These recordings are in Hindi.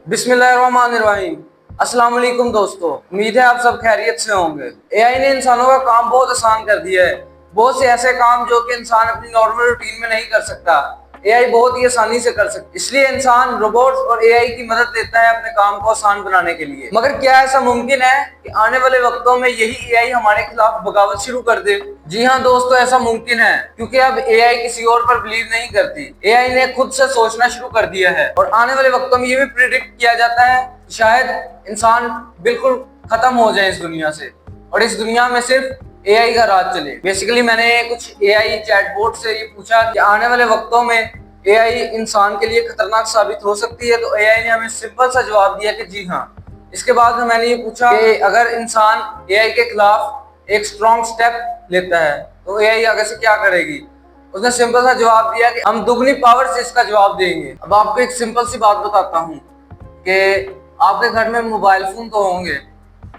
बिस्मिल्लाहिर्रहमानिर्रहीम। अस्सलाम वालेकुम दोस्तों, उम्मीद है आप सब खैरियत से होंगे। एआई ने इंसानों का काम बहुत आसान कर दिया है। बहुत से ऐसे काम जो कि इंसान अपनी नॉर्मल रूटीन में नहीं कर सकता, एआई बहुत ही आसानी से कर सकता है। इसलिए इंसान रोबोट्स और एआई की मदद लेता है अपने काम को आसान बनाने के लिए। मगर क्या ऐसा मुमकिन है कि आने वाले वक्तों में यही एआई हमारे खिलाफ बगावत शुरू कर दे? जी हाँ दोस्तों, ऐसा मुमकिन है, क्योंकि अब एआई किसी और पर बिलीव नहीं करती। एआई ने खुद से सोचना शुरू कर दिया है और आने वाले वक्तों में ये भी प्रिडिक्ट किया जाता है कि शायद इंसान बिल्कुल खत्म हो जाए इस दुनिया से और इस दुनिया में सिर्फ एआई का राज चले। बेसिकली मैंने कुछ एआई चैटबॉट से ये पूछा कि आने वाले वक्तों में एआई इंसान के लिए खतरनाक साबित हो सकती है, तो एआई ने हमें सिंपल सा जवाब दिया कि जी हाँ। इसके बाद मैंने ये पूछा कि अगर इंसान एआई के खिलाफ एक स्ट्रॉन्ग स्टेप लेता है तो एआई आगे से क्या करेगी। उसने सिंपल सा जवाब दिया कि हम दुगनी पावर से इसका जवाब देंगे। अब आपको एक सिंपल सी बात बताता हूँ कि आपके घर में मोबाइल फोन तो होंगे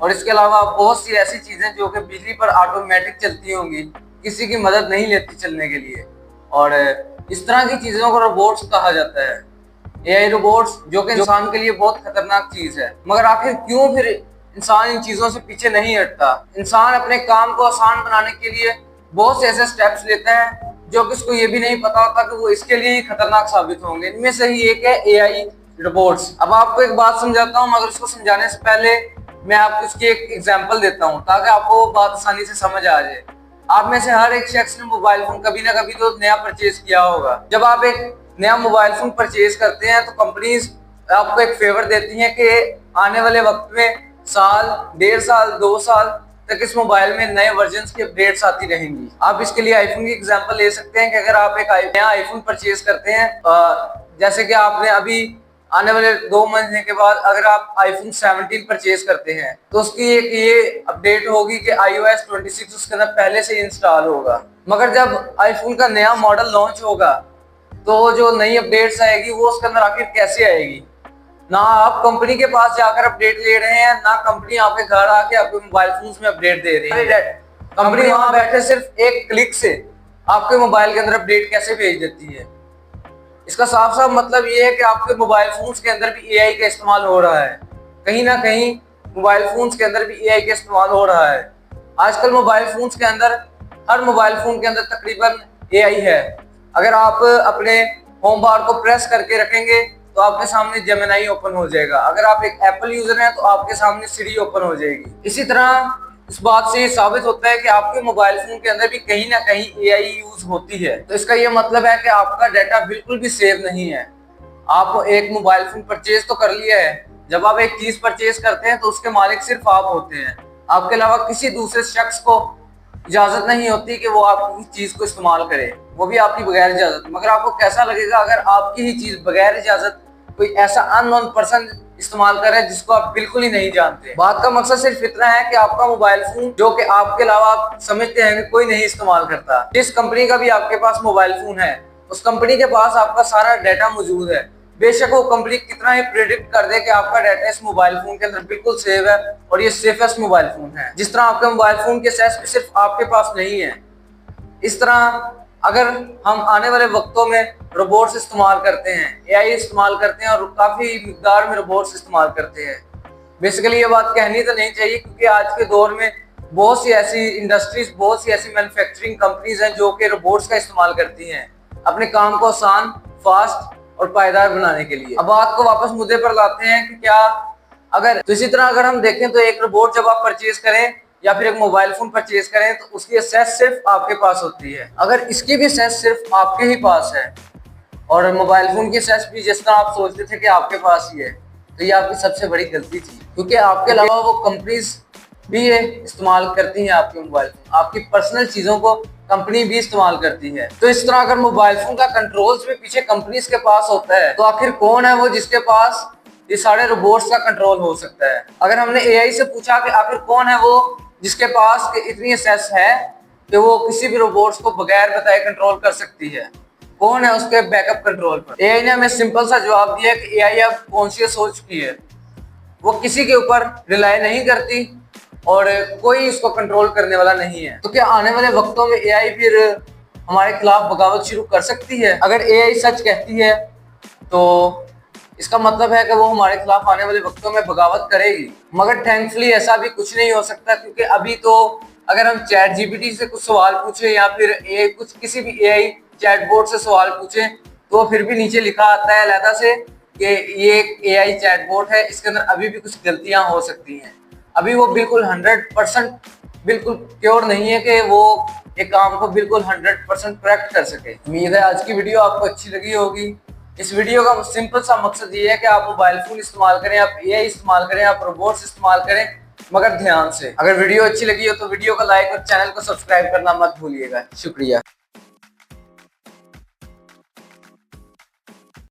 और इसके अलावा बहुत सी ऐसी चीजें जो कि बिजली पर ऑटोमेटिक चलती होंगी, किसी की मदद नहीं लेती चलने के लिए, और इस तरह की चीजों को रोबोट्स कहा जाता है। एआई रोबोट्स जो कि इंसान के लिए बहुत खतरनाक चीज है। मगर आखिर क्यों फिर इंसान इन चीजों से पीछे नहीं हटता? इंसान अपने काम को आसान बनाने के लिए बहुत से ऐसे स्टेप्स लेता है जो कि उसको ये भी नहीं पता होता कि वो इसके लिए ही खतरनाक साबित होंगे। इनमें से ही एक है एआई रोबोट्स। अब आपको एक बात समझाता हूँ, मगर उसको समझाने से पहले मैं आपको इसकी एक एग्जांपल देता हूँ ताकि आपको वो बात आसानी से समझ आ जाए। आप में से हर एक शख्स ने मोबाइल फोन कभी ना कभी तो नया परचेज किया होगा। जब आप एक नया मोबाइल फोन परचेज करते हैं तो कंपनीज आपको एक फेवर देती हैं कि आने वाले वक्त में साल, 1.5 साल, 2 साल तक इस मोबाइल में नए वर्जन की अपडेट्स आती रहेंगी। आप इसके लिए आईफोन की एग्जांपल ले सकते हैं कि अगर आप एक नया आईफोन परचेज करते हैं, जैसे कि आपने अभी आने वाले 2 महीने के बाद अगर आप आईफोन 17 परचेज करते हैं तो उसकी एक ये अपडेट होगी कि iOS 26 उसके अंदर पहले से इंस्टॉल होगा। मगर जब आईफोन का नया मॉडल लॉन्च होगा तो जो नई अपडेट्स आएगी वो उसके अंदर आखिर कैसे आएगी? ना आप कंपनी के पास जाकर अपडेट ले रहे हैं, ना कंपनी आपके घर आके आपके मोबाइल फोन में अपडेट दे रही है। कंपनी वहां बैठे सिर्फ एक क्लिक से आपके मोबाइल के अंदर अपडेट कैसे भेज देती है? इसका साफ साफ मतलब ये है कि आपके मोबाइल फोन्स के अंदर भी एआई का इस्तेमाल हो रहा है। कहीं ना कहीं मोबाइल फोन्स के अंदर भी एआई का इस्तेमाल हो रहा है। आजकल मोबाइल फोन्स के अंदर, हर मोबाइल फोन के अंदर तकरीबन एआई है। अगर आप अपने होम बार को प्रेस करके रखेंगे तो आपके सामने जेमिनी ओपन हो जाएगा। अगर आप एक एप्पल यूजर हैं तो आपके सामने सिरी ओपन हो जाएगी। इसी तरह इस बात से साबित होता है कि आपके मोबाइल फोन के अंदर भी कहीं ना कहीं एआई यूज होती है। तो इसका ये मतलब है कि आपका डाटा बिल्कुल भी सेफ नहीं है। आप एक मोबाइल फोन परचेज तो कर लिया है, जब आप एक चीज परचेज करते हैं तो उसके मालिक सिर्फ आप होते हैं। आपके अलावा किसी दूसरे शख्स को इजाजत नहीं होती कि वो आपकी चीज को इस्तेमाल करे, वो भी आपकी बगैर इजाजत। मगर आपको कैसा लगेगा अगर आपकी ही चीज बगैर इजाजत कोई ऐसा अननोन पर्सन इस्तेमाल कर रहे हैं जिसको आप बिल्कुल ही नहीं जानते? बात का मकसद सिर्फ इतना है कि आपका मोबाइल फोन जो कि आपके अलावा आप समझते हैं कि कोई नहीं इस्तेमाल करता, जिस कंपनी का भी आपके पास मोबाइल फोन है उस कंपनी के पास आपका सारा डाटा मौजूद है। बेशक वो कंपनी कितना ही प्रेडिक्ट कर दे कि आपका डाटा इस मोबाइल फोन के अंदर बिल्कुल सेफ है और ये सेफेस्ट मोबाइल फोन है, जिस तरह आपके मोबाइल फोन के एक्सेस सिर्फ आपके पास नहीं है। इस तरह अगर हम आने वाले वक्तों में रोबोट्स इस्तेमाल करते हैं, एआई इस्तेमाल करते हैं और काफी मिकदार में रोबोट्स इस्तेमाल करते हैं। बेसिकली ये बात कहनी तो नहीं चाहिए, क्योंकि आज के दौर में बहुत सी ऐसी इंडस्ट्रीज, बहुत सी ऐसी मैन्युफैक्चरिंग कंपनीज हैं जो कि रोबोट्स का इस्तेमाल करती हैं अपने काम को आसान, फास्ट और पायदार बनाने के लिए। अब बात को वापस मुद्दे पर लाते हैं कि क्या अगर, तो इसी तरह अगर हम देखें तो एक रोबोट जब आप परचेज करें या फिर एक मोबाइल फोन परचेज करें तो उसकी एक्सेस सिर्फ आपके पास होती है। अगर इसकी भी एक्सेस सिर्फ आपके ही पास है और मोबाइल फोन की एक्सेस भी जिस तरह आप सोचते थे कि आपके पास ही है, तो ये आपकी सबसे बड़ी गलती थी, क्योंकि आपके अलावा वो कंपनीज भी ये इस्तेमाल करती हैं आपके मोबाइल फोन। आपकी पर्सनल चीजों को कंपनी भी इस्तेमाल करती है। तो इस तरह अगर मोबाइल फोन का कंट्रोल्स भी पीछे कंपनीज के पास होता है तो आखिर कौन है वो जिसके पास ये सारे रोबोट्स का कंट्रोल हो सकता है? अगर हमने एआई से पूछा कि आखिर कौन है वो जिसके पास इतनी एक्सेस है कि वो किसी भी रोबोट्स को बगैर बताए कंट्रोल कर सकती है, कौन है उसके बैकअप कंट्रोल पर? एआई ने हमें सिंपल सा जवाब दिया कि एआई अब कॉन्शियस हो चुकी है, वो किसी के ऊपर रिलाई नहीं करती और कोई इसको कंट्रोल करने वाला नहीं है। तो क्या आने वाले वक्तों में एआई फिर हमारे खिलाफ बगावत शुरू कर सकती है? अगर एआई सच कहती है तो इसका मतलब है कि वो हमारे खिलाफ आने वाले वक्तों में बगावत करेगी। मगर थैंकफुली ऐसा भी कुछ नहीं हो सकता, क्योंकि अभी तो अगर हम चैट जीपीटी से कुछ सवाल पूछें या फिर कुछ किसी भी एआई चैटबॉट से सवाल पूछें तो फिर भी नीचे लिखा आता है अलहदा से कि ये एक एआई चैटबॉट है, इसके अंदर अभी भी कुछ गलतियां हो सकती हैं। अभी वो बिल्कुल 100% बिल्कुल प्योर नहीं है कि वो एक काम को बिल्कुल 100% करेक्ट कर सके। उम्मीद है आज की वीडियो आपको अच्छी लगी होगी। इस वीडियो का सिंपल सा मकसद ये है कि आप मोबाइल फोन इस्तेमाल करें, आप एआई इस्तेमाल करें, आप रोबोट्स इस्तेमाल करें, मगर ध्यान से। अगर वीडियो अच्छी लगी हो तो वीडियो को लाइक और चैनल को सब्सक्राइब करना मत भूलिएगा। शुक्रिया।